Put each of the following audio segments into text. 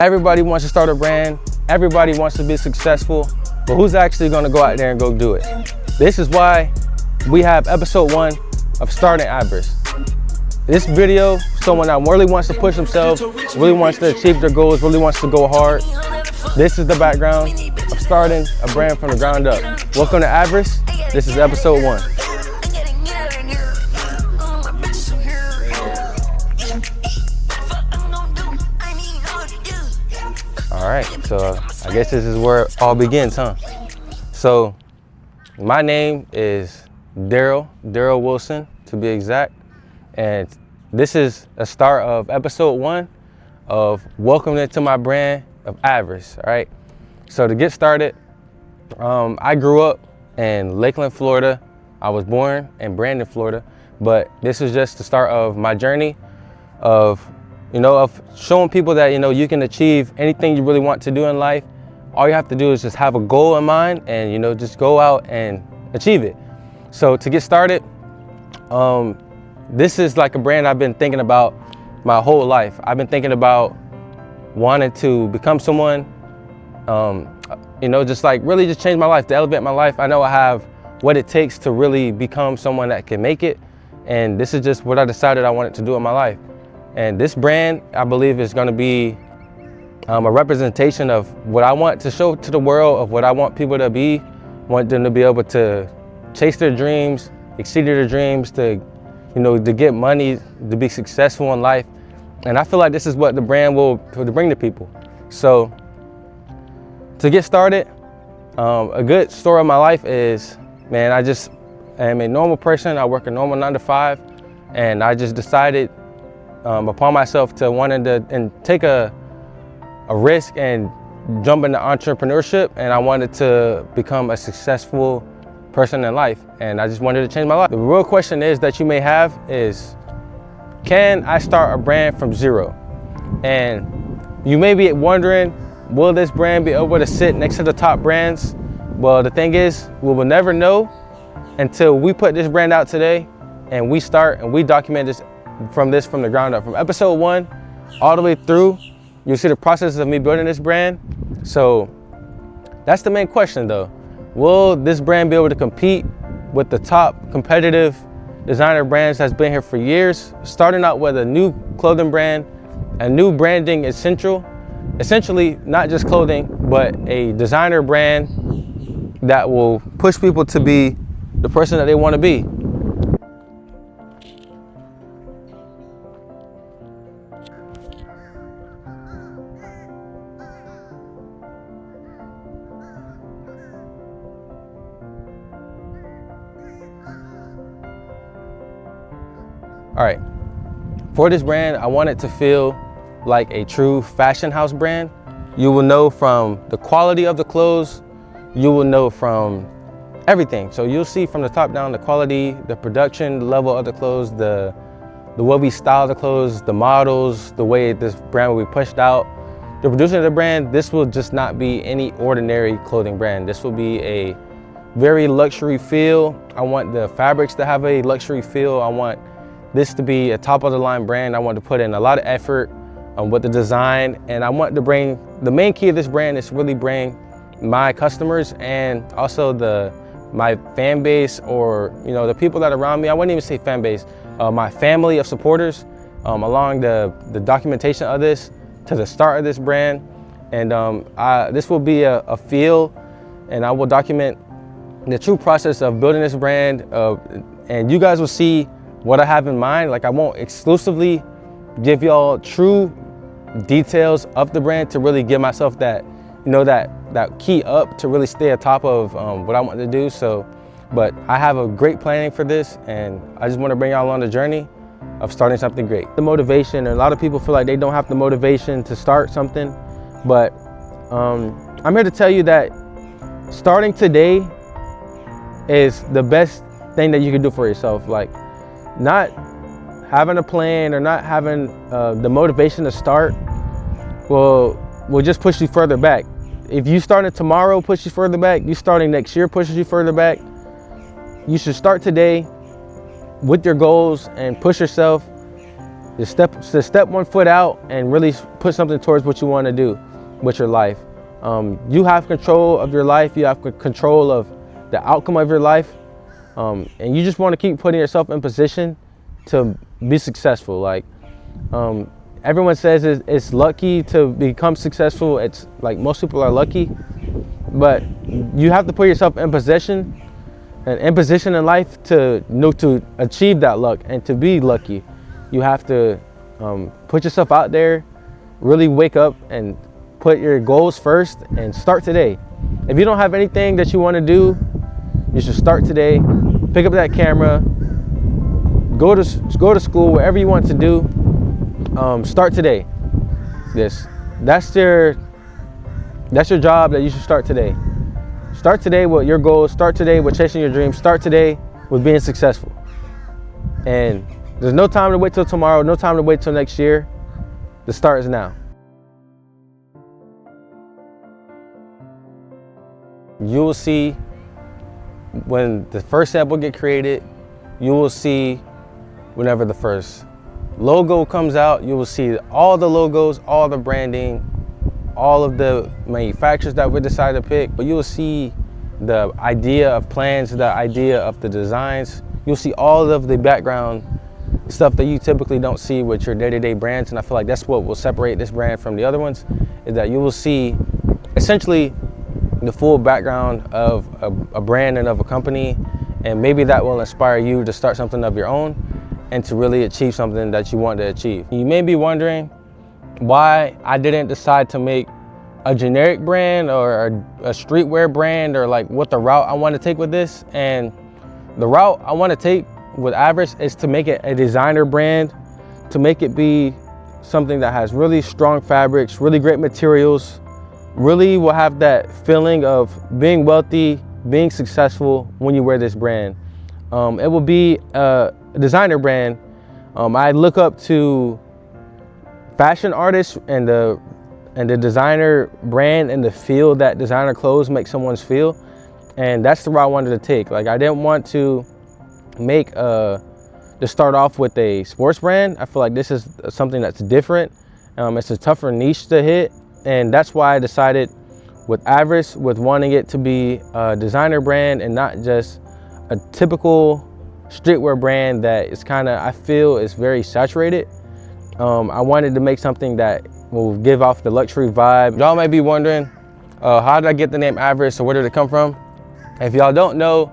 Everybody wants to start a brand. Everybody wants to be successful, but who's actually going to go out there and go do it? This is why we have episode 1 of Starting AVARICE. This video, someone that really wants to push themselves, really wants to achieve their goals, really wants to go hard. This is the background of starting a brand from the ground up. Welcome to AVARICE. This is episode 1. All right, so I guess this is where it all begins, huh? So my name is Daryl Wilson, to be exact. And this is a start of episode 1 of welcoming to my brand of AVARICE, all right? So to get started, I grew up in Lakeland, Florida. I was born in Brandon, Florida, but this is just the start of my journey of showing people that, you can achieve anything you really want to do in life. All you have to do is just have a goal in mind and, just go out and achieve it. So to get started, this is like a brand I've been thinking about my whole life. I've been thinking about wanting to become someone, just like really just change my life, to elevate my life. I know I have what it takes to really become someone that can make it. And this is just what I decided I wanted to do in my life. And this brand, I believe, is going to be a representation of what I want to show to the world, of what I want people to be. I want them to be able to chase their dreams, exceed their dreams, to get money, to be successful in life. And I feel like this is what the brand will bring to people. So to get started, a good story of my life is, man, I just am a normal person. I work a normal 9 to 5, and I just decided upon myself to wanting to take a risk and jump into entrepreneurship, and I wanted to become a successful person in life, and I just wanted to change my life. The real question is that you may have is, can I start a brand from zero? And you may be wondering, will this brand be able to sit next to the top brands? Well, the thing is, we will never know until we put this brand out today and we start and we document this from the ground up. From episode 1 all the way through, you'll see the process of me building this brand. So that's the main question though. Will this brand be able to compete with the top competitive designer brands that's been here for years? Starting out with a new clothing brand, a new branding essentially not just clothing, but a designer brand that will push people to be the person that they want to be. All right, for this brand, I want it to feel like a true fashion house brand. You will know from the quality of the clothes, you will know from everything. So you'll see from the top down, the quality, the production, the level of the clothes, the way we style the clothes, the models, the way this brand will be pushed out. The producing of the brand, this will just not be any ordinary clothing brand. This will be a very luxury feel. I want the fabrics to have a luxury feel. I want this to be a top of the line brand. I want to put in a lot of effort with the design, and I want to bring, the main key of this brand is to really bring my customers and also my fan base, or the people that are around me. I wouldn't even say fan base, my family of supporters along the documentation of this to the start of this brand. And this will be a feel, and I will document the true process of building this brand, and you guys will see what I have in mind. Like, I won't exclusively give y'all true details of the brand to really give myself that, that key up to really stay on top of what I want to do. So, but I have a great planning for this, and I just want to bring y'all on the journey of starting something great. The motivation, and a lot of people feel like they don't have the motivation to start something, but I'm here to tell you that starting today is the best thing that you can do for yourself. Like, not having a plan or not having the motivation to start will just push you further back. If you started tomorrow, push you further back. You starting next year pushes you further back. You should start today with your goals and push yourself Just step one foot out and really put something towards what you want to do with your life. You have control of your life. You have control of the outcome of your life. And you just want to keep putting yourself in position to be successful. Like, everyone says it's lucky to become successful. It's like most people are lucky, but you have to put yourself in position in life to achieve that luck and to be lucky. You have to put yourself out there, really wake up and put your goals first and start today. If you don't have anything that you want to do, you should start today. Pick up that camera, go to school, whatever you want to do. Start today. That's your job that you should start today. Start today with your goals. Start today with chasing your dreams. Start today with being successful. And there's no time to wait till tomorrow, no time to wait till next year. The start is now. You will see when the first sample get created. You will see whenever the first logo comes out. You will see all the logos, all the branding, all of the manufacturers that we decided to pick. But you will see the idea of plans, the idea of the designs. You'll see all of the background stuff that you typically don't see with your day-to-day brands. And I feel like that's what will separate this brand from the other ones, is that you will see essentially the full background of a brand and of a company. And maybe that will inspire you to start something of your own and to really achieve something that you want to achieve. You may be wondering why I didn't decide to make a generic brand or a streetwear brand, or like what the route I want to take with this. And the route I want to take with AVARICE is to make it a designer brand, to make it be something that has really strong fabrics, really great materials, really will have that feeling of being wealthy, being successful when you wear this brand. It will be a designer brand. I look up to fashion artists and the designer brand and the feel that designer clothes make someone's feel. And that's the route I wanted to take. Like, I didn't want to make to start off with a sports brand. I feel like this is something that's different. It's a tougher niche to hit. And that's why I decided with AVARICE, with wanting it to be a designer brand and not just a typical streetwear brand that is kind of, I feel, is very saturated. I wanted to make something that will give off the luxury vibe. Y'all might be wondering, how did I get the name AVARICE, or where did it come from? If y'all don't know,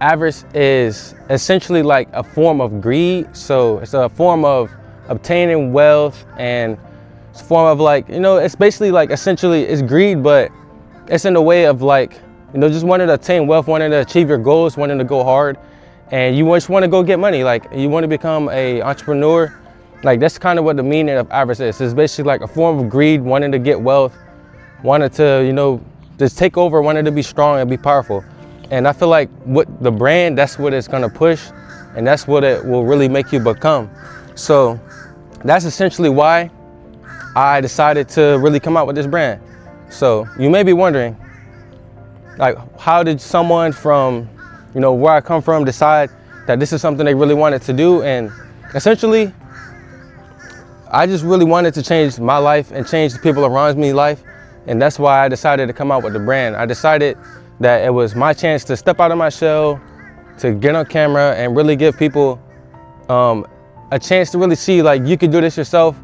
AVARICE is essentially like a form of greed. So it's a form of obtaining wealth, and it's a form of, like, you know, it's basically like, essentially it's greed, but it's in the way of, like, you know, just wanting to attain wealth, wanting to achieve your goals, wanting to go hard, and you just want to go get money. Like, you want to become an entrepreneur. Like, that's kind of what the meaning of AVARICE is. It's basically like a form of greed, wanting to get wealth, wanting to, you know, just take over, wanting to be strong and be powerful. And I feel like what the brand, that's what it's gonna push, and that's what it will really make you become. So that's essentially why I decided to really come out with this brand. So you may be wondering, like, how did someone from, you know, where I come from decide that this is something they really wanted to do? And essentially, I just really wanted to change my life and change the people around me's life. And that's why I decided to come out with the brand. I decided that it was my chance to step out of my shell, to get on camera and really give people a chance to really see, like, you can do this yourself.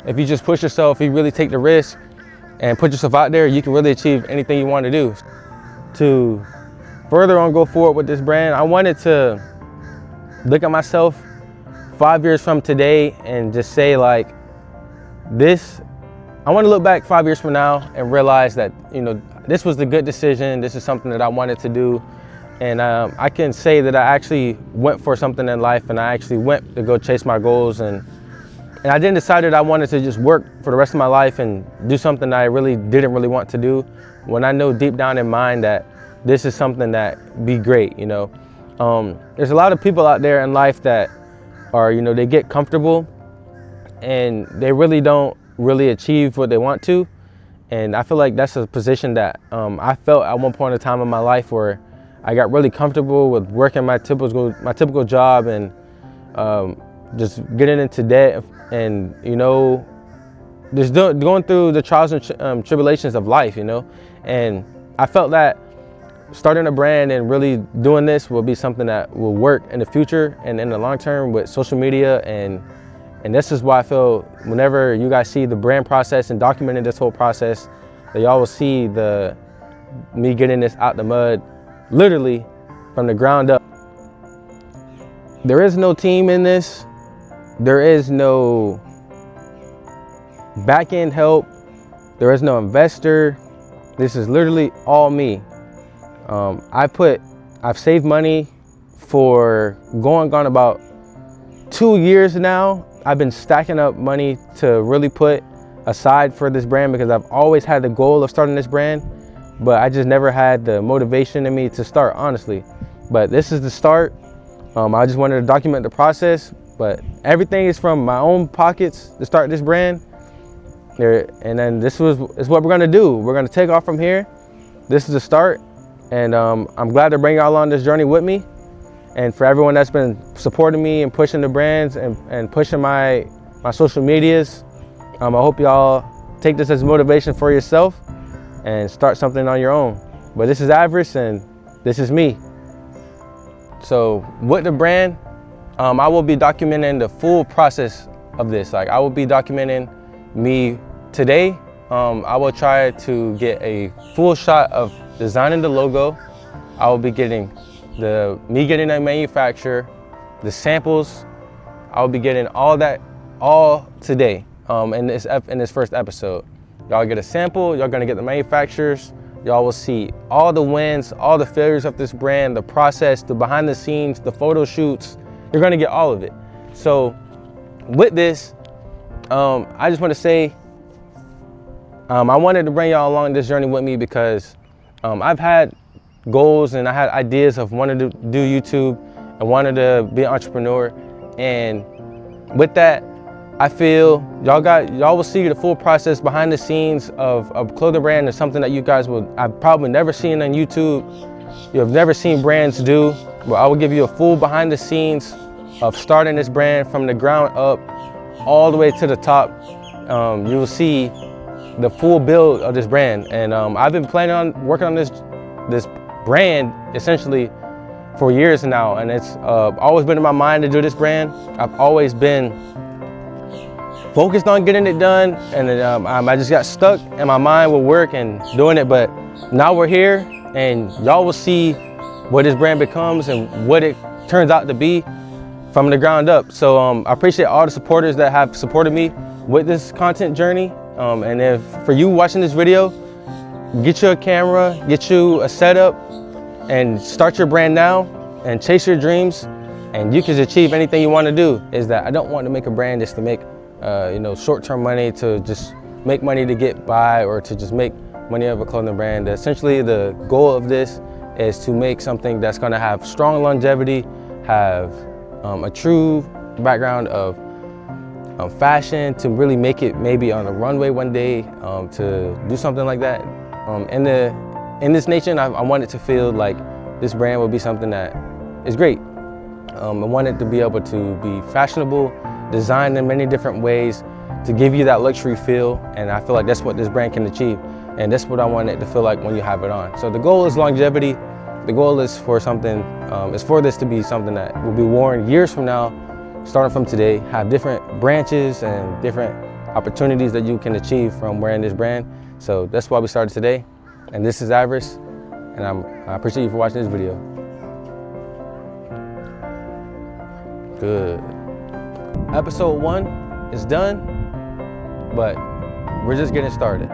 If you just push yourself, if you really take the risk and put yourself out there, you can really achieve anything you want to do. To further on go forward with this brand, I wanted to look at myself 5 years from today and just say, like, this, I want to look back 5 years from now and realize that, you know, this was the good decision. This is something that I wanted to do. And I can say that I actually went for something in life, and I actually went to go chase my goals. And I didn't decide that I wanted to just work for the rest of my life and do something that I really didn't really want to do, when I know deep down in mind that this is something that be great, you know. There's a lot of people out there in life that are, you know, they get comfortable and they really don't really achieve what they want to. And I feel like that's a position that I felt at one point in time in my life, where I got really comfortable with working my typical job, and just getting into debt and, you know, just going through the trials and tribulations of life, you know. And I felt that starting a brand and really doing this will be something that will work in the future and in the long term with social media. And this is why I feel whenever you guys see the brand process and documenting this whole process, that y'all will see me getting this out the mud, literally from the ground up. There is no team in this. There is no back-end help. There is no investor. This is literally all me. I've saved money for going on about 2 years now. I've been stacking up money to really put aside for this brand because I've always had the goal of starting this brand, but I just never had the motivation in me to start, honestly. But this is the start. I just wanted to document the process, but everything is from my own pockets to start this brand. And then this is what we're gonna do. We're gonna take off from here. This is the start. And I'm glad to bring y'all on this journey with me. And for everyone that's been supporting me and pushing the brands and pushing my social medias, I hope y'all take this as motivation for yourself and start something on your own. But this is AVARICE and this is me. So with the brand, I will be documenting the full process of this. Like, I will be documenting me today. I will try to get a full shot of designing the logo. I will be getting me getting a manufacturer, the samples. I will be getting all that today in this first episode. Y'all get a sample, y'all gonna get the manufacturers, y'all will see all the wins, all the failures of this brand, the process, the behind the scenes, the photo shoots. You're gonna get all of it. So with this, I just want to say, I wanted to bring y'all along this journey with me because I've had goals and I had ideas of wanting to do YouTube and wanted to be an entrepreneur. And with that, I feel y'all will see the full process behind the scenes of a clothing brand. Is something that you guys I've probably never seen on YouTube. You have never seen brands do. But I will give you a full behind the scenes of starting this brand from the ground up all the way to the top. You will see the full build of this brand. And I've been planning on working on this brand essentially for years now. And it's always been in my mind to do this brand. I've always been focused on getting it done. And I just got stuck in my mind with work and doing it. But now we're here and y'all will see what this brand becomes and what it turns out to be from the ground up. So I appreciate all the supporters that have supported me with this content journey. And if for you watching this video, get you a camera, get you a setup, and start your brand now and chase your dreams, and you can achieve anything you want to do. Is that I don't want to make a brand just to make short-term money, to just make money to get by, or to just make money of a clothing brand. Essentially, the goal of this is to make something that's going to have strong longevity, have a true background of fashion, to really make it maybe on a runway one day, to do something like that. In this nation, I want it to feel like this brand will be something that is great. I want it to be able to be fashionable, designed in many different ways, to give you that luxury feel. And I feel like that's what this brand can achieve. And that's what I want it to feel like when you have it on. So the goal is longevity. The goal is for something, is for this to be something that will be worn years from now, starting from today, have different branches and different opportunities that you can achieve from wearing this brand. So that's why we started today. And this is AVARICE, and I appreciate you for watching this video. Good. Episode 1 is done, but we're just getting started.